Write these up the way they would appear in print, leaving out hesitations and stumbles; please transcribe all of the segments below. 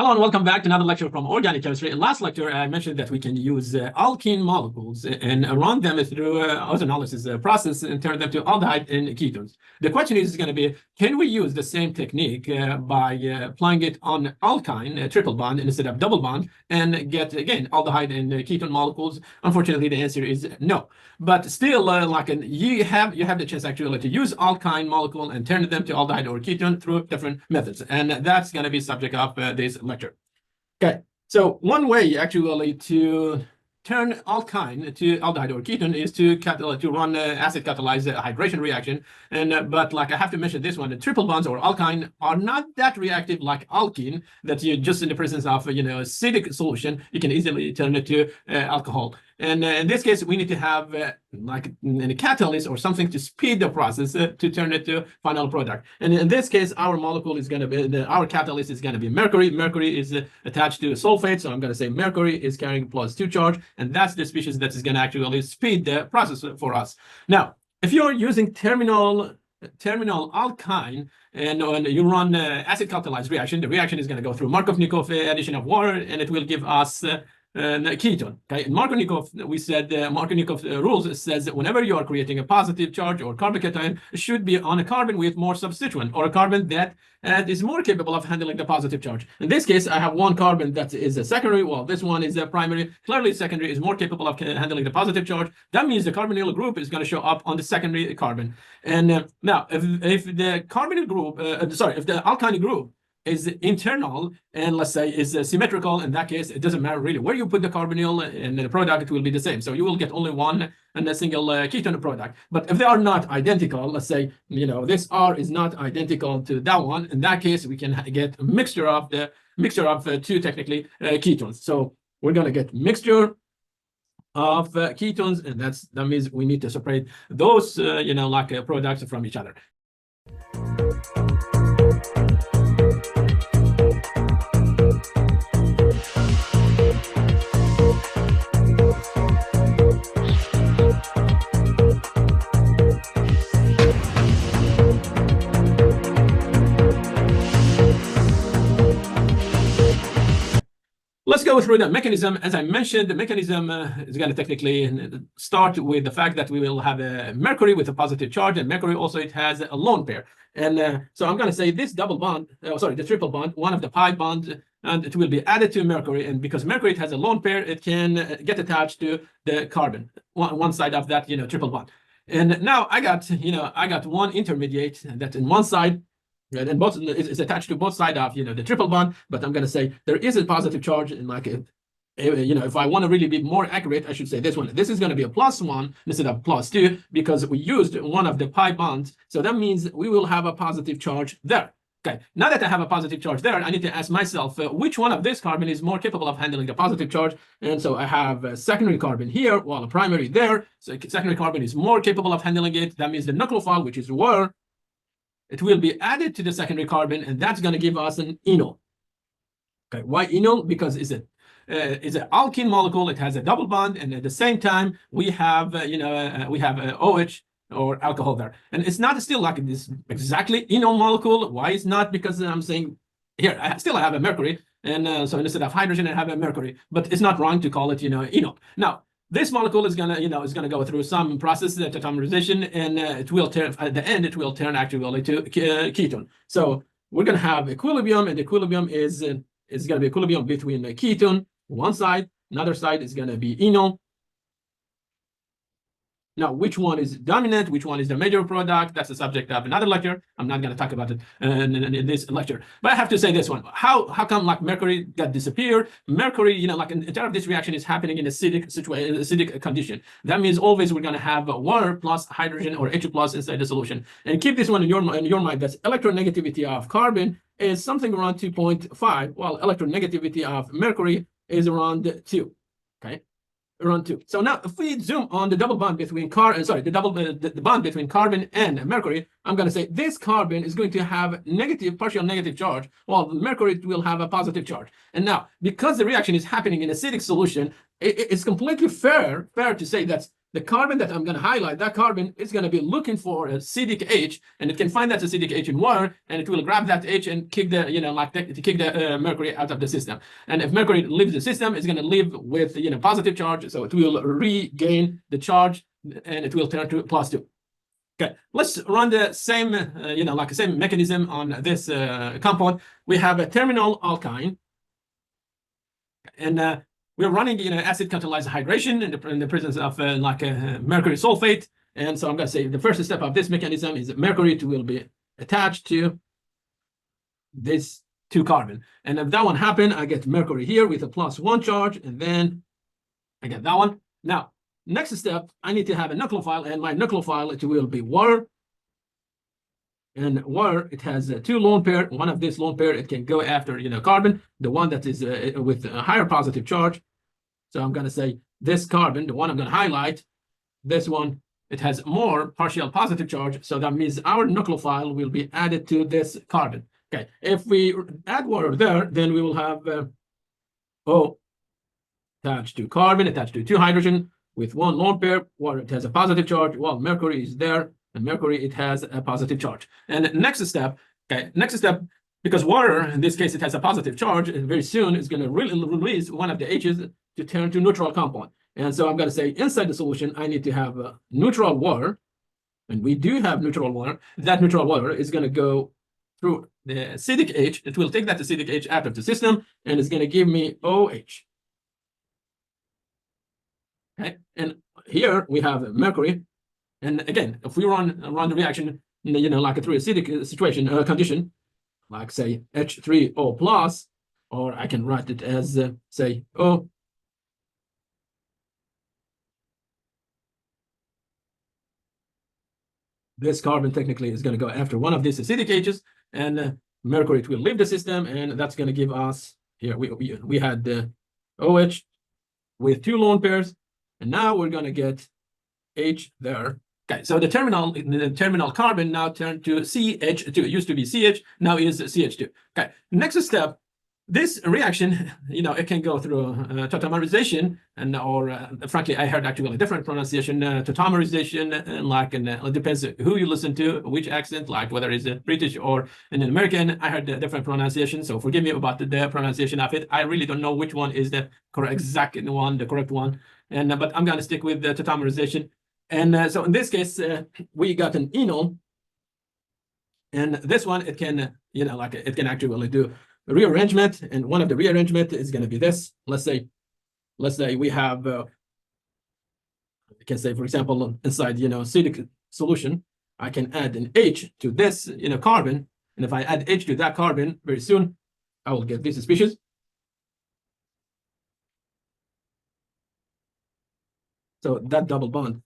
Hello and welcome back to another lecture from organic chemistry. In last lecture, I mentioned that we can use alkene molecules and run them through ozonolysis process and turn them to aldehyde and ketones. The question is going to be, can we use the same technique by applying it on alkyne triple bond instead of double bond and get, again, aldehyde and ketone molecules? Unfortunately, the answer is no. But still, you have the chance actually to use alkyne molecule and turn them to aldehyde or ketone through different methods. And that's going to be subject of this lecture. Okay, so one way actually to turn alkyne to aldehyde or ketone is to run acid-catalyzed hydration reaction. And but like I have to mention this one, the triple bonds or alkyne are not that reactive like alkene, that you just in the presence of acidic solution you can easily turn it to alcohol. And in this case, we need to have like a catalyst or something to speed the process to turn it to final product. And in this case, our molecule is going to be, our catalyst is going to be mercury. Mercury is attached to sulfate. So I'm going to say mercury is carrying +2 charge. And that's the species that is going to actually speed the process for us. Now, if you're using terminal alkyne and you run acid-catalyzed reaction, the reaction is going to go through Markovnikov addition of water, and it will give us ketone. Okay, in Markovnikov, we said Markovnikov rules says that whenever you are creating a positive charge or carbocation, it should be on a carbon with more substituent or a carbon that is more capable of handling the positive charge. In this case, I have one carbon that is a secondary, while this one is a primary. Clearly, secondary is more capable of handling the positive charge. That means the carbonyl group is going to show up on the secondary carbon. And now, if the carbonyl group, if the alkyne group is internal and let's say is symmetrical, in that case it doesn't matter really where you put the carbonyl, and the product will be the same, so you will get only one and a single ketone product. But if they are not identical, let's say this R is not identical to that one, in that case we can get a mixture of two technically ketones. So we're going to get mixture of ketones, and that means we need to separate those products from each other. Let's go through the mechanism. As I mentioned, the mechanism is going to technically start with the fact that we will have a mercury with a positive charge, and mercury also it has a lone pair. And so I'm going to say this double bond, the triple bond, one of the pi bonds, and it will be added to mercury. And because mercury has a lone pair, it can get attached to the carbon, one side of that triple bond. And now I got one intermediate that in one side, and both is attached to both sides of the triple bond. But I'm going to say there is a positive charge in if I want to really be more accurate, I should say this one. This is going to be a +1 instead of +2 because we used one of the pi bonds. So that means we will have a positive charge there. Okay, now that I have a positive charge there, I need to ask myself which one of this carbon is more capable of handling the positive charge. And so I have a secondary carbon here while a primary there. So secondary carbon is more capable of handling it. That means the nucleophile, which is where it will be added to the secondary carbon, and that's going to give us an enol. Okay, why enol? Because it's an alkene molecule. It has a double bond, and at the same time we have OH or alcohol there, and it's not still like this exactly enol molecule. Why is not? Because I'm saying here I still have a mercury, and so instead of hydrogen I have a mercury, but it's not wrong to call it enol. Now, this molecule is gonna go through some process, tautomerization, and it will turn at the end. It will turn actually to ketone. So we're gonna have equilibrium, and equilibrium is gonna be equilibrium between the ketone one side, another side is gonna be enol. Now, which one is dominant? Which one is the major product? That's the subject of another lecture. I'm not going to talk about it in this lecture. But I have to say this one. How come mercury got disappeared? Mercury, entire of this reaction is happening in acidic situation, acidic condition. That means always we're going to have water plus hydrogen or H plus inside the solution. And keep this one in your mind. That's electronegativity of carbon is something around 2.5, while electronegativity of mercury is around 2. Okay. Around 2. So now if we zoom on the double bond between the bond between carbon and mercury, I'm going to say this carbon is going to have partial negative charge, while mercury will have a positive charge. And now, because the reaction is happening in acidic solution, it's completely fair to say that the carbon that I'm going to highlight, that carbon is going to be looking for acidic H, and it can find that acidic H in water, and it will grab that H and kick the, to kick the mercury out of the system. And if mercury leaves the system, it's going to leave with, positive charge, so it will regain the charge, and it will turn to +2. Okay, let's run the same, the same mechanism on this compound. We have a terminal alkyne, and we're running, acid-catalyzed hydration in the presence of mercury sulfate. And so I'm going to say the first step of this mechanism is that mercury will be attached to this 2 carbon. And if that one happens, I get mercury here with a +1 charge, and then I get that one. Now, next step, I need to have a nucleophile, and my nucleophile, it will be water. And water, it has 2 lone pair. One of this lone pair, it can go after, carbon, the one that is with a higher positive charge. So I'm going to say this carbon, the one I'm going to highlight, this one, it has more partial positive charge. So that means our nucleophile will be added to this carbon. Okay, if we add water there, then we will have O attached to carbon, attached to 2 hydrogen with 1 lone pair. Water, it has a positive charge, while mercury is there. And mercury, it has a positive charge. And next step, because water, in this case, it has a positive charge, and very soon it's going to release one of the H's to turn to neutral compound. And so I'm going to say inside the solution, I need to have neutral water, and we do have neutral water. That neutral water is going to go through the acidic H. It will take that acidic H out of the system, and it's going to give me OH. Okay, and here we have mercury. And again, if we run the reaction, like a through acidic situation condition, like say H3O plus, or I can write it as say O. This carbon technically is going to go after one of these acidic H's, and mercury, it will leave the system, and that's going to give us here we had the OH with 2 lone pairs, and now we're going to get H there. Okay, so the terminal carbon now turned to CH2. It used to be CH, now is CH2. Okay, next step, this reaction, it can go through tautomerization, and frankly, I heard actually a different pronunciation, tautomerization, and it depends who you listen to, which accent, like whether it's British or an American. I heard a different pronunciation, so forgive me about the pronunciation of it. I really don't know which one is the correct one, and but I'm going to stick with the tautomerization. And so in this case, we got an enol, and this one, it can, it can actually do rearrangement, and one of the rearrangement is going to be this. Let's say we have, I can say, for example, inside, acidic solution, I can add an H to this, carbon, and if I add H to that carbon, very soon, I will get this species. So that double bond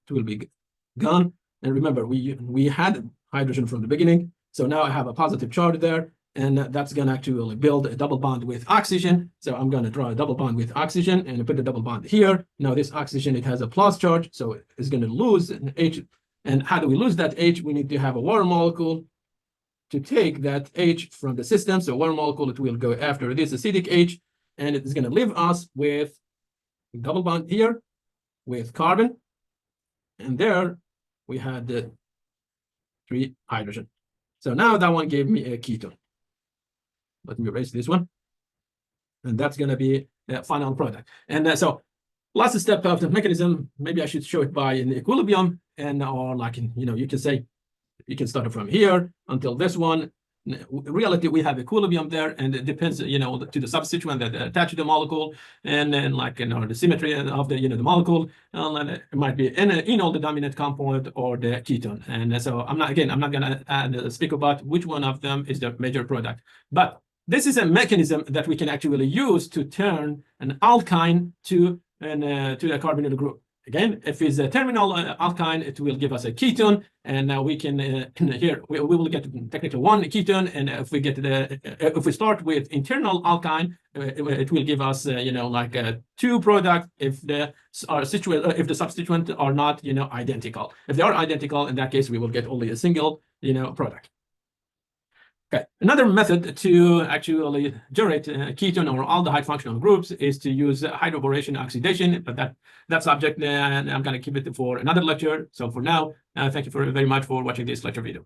will be gone. And remember, we had hydrogen from the beginning, so now I have a positive charge there, and that's going to actually build a double bond with oxygen. So I'm going to draw a double bond with oxygen and put the double bond here. Now this oxygen, it has a plus charge, so it's going to lose an H. And how do we lose that H? We need to have a water molecule to take that H from the system. So water molecule, it will go after this acidic H, and it is going to leave us with a double bond here with carbon. And there we had the 3 hydrogen. So now that one gave me a ketone. Let me erase this one. And that's going to be the final product. And so last step of the mechanism, maybe I should show it by an equilibrium, or you can say, you can start it from here until this one. In reality, we have equilibrium there, and it depends, to the substituent that attach to the molecule, and then the symmetry of the, the molecule. It might be enol, the dominant component, or the ketone. And so I'm not going to speak about which one of them is the major product, but this is a mechanism that we can actually use to turn an alkyne to a carbonyl group. Again, if it's a terminal alkyne, it will give us a ketone, and now we can here we will get technically 1 ketone, and if we get if we start with internal alkyne, it will give us 2 product if the substituent are not identical. If they are identical, in that case we will get only a single product. Okay, another method to actually generate ketone or aldehyde functional groups is to use hydroboration oxidation, but that subject I'm going to keep it for another lecture. So for now, thank you very much for watching this lecture video.